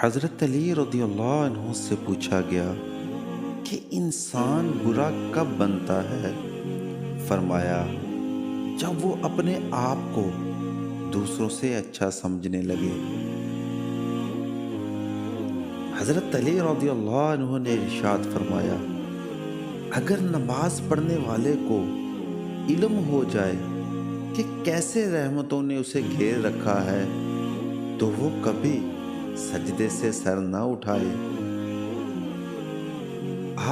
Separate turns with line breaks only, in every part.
حضرت علی رضی اللہ عنہ سے پوچھا گیا کہ انسان برا کب بنتا ہے؟ فرمایا، جب وہ اپنے آپ کو دوسروں سے اچھا سمجھنے لگے۔ حضرت علی رضی اللہ عنہ نے ارشاد فرمایا، اگر نماز پڑھنے والے کو علم ہو جائے کہ کیسے رحمتوں نے اسے گھیر رکھا ہے تو وہ کبھی سجدے سے سر نہ اٹھائے۔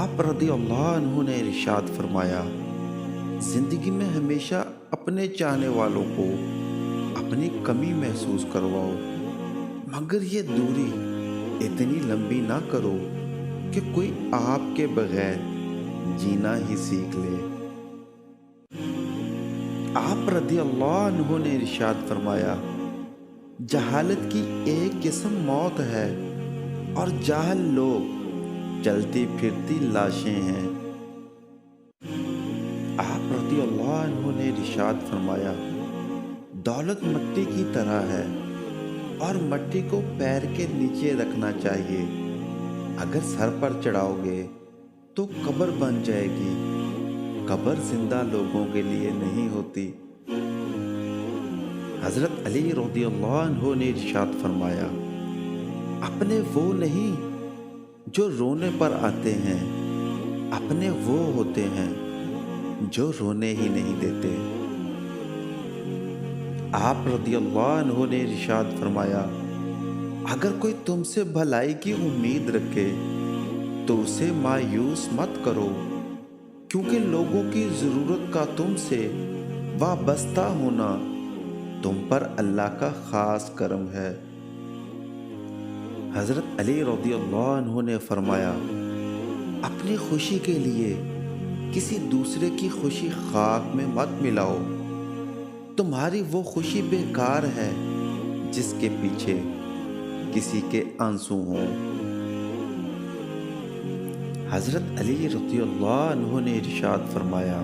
آپ رضی اللہ عنہ نے ارشاد فرمایا، زندگی میں ہمیشہ اپنے چاہنے والوں کو اپنی کمی محسوس کرواؤ، مگر یہ دوری اتنی لمبی نہ کرو کہ کوئی آپ کے بغیر جینا ہی سیکھ لے۔ آپ رضی اللہ عنہ نے ارشاد فرمایا، جہالت کی ایک قسم موت ہے اور جاہل لوگ چلتی پھرتی لاشیں ہیں۔ آپ رضی اللہ عنہ نے ارشاد فرمایا، دولت مٹی کی طرح ہے اور مٹی کو پیر کے نیچے رکھنا چاہیے، اگر سر پر چڑھاؤ گے تو قبر بن جائے گی، قبر زندہ لوگوں کے لیے نہیں ہوتی۔ حضرت علی رضی اللہ عنہ نے ارشاد فرمایا، اپنے وہ نہیں جو رونے پر آتے ہیں، اپنے وہ ہوتے ہیں جو رونے ہی نہیں دیتے۔ آپ رضی اللہ عنہ نے ارشاد فرمایا، اگر کوئی تم سے بھلائی کی امید رکھے تو اسے مایوس مت کرو، کیونکہ لوگوں کی ضرورت کا تم سے وابستہ ہونا تم پر اللہ کا خاص کرم ہے۔ حضرت علی رضی اللہ عنہ نے فرمایا، اپنی خوشی کے لیے کسی دوسرے کی خوشی خاک میں مت ملاؤ، تمہاری وہ خوشی بیکار ہے جس کے پیچھے کسی کے آنسو ہوں۔ حضرت علی رضی اللہ عنہ نے ارشاد فرمایا،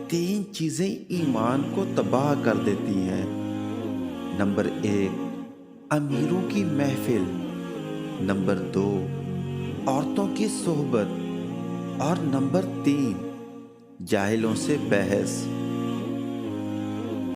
3 چیزیں ایمان کو تباہ کر دیتی ہیں۔ نمبر 1، امیروں کی محفل۔ نمبر 2، عورتوں کی صحبت۔ اور نمبر 3، جاہلوں سے بحث۔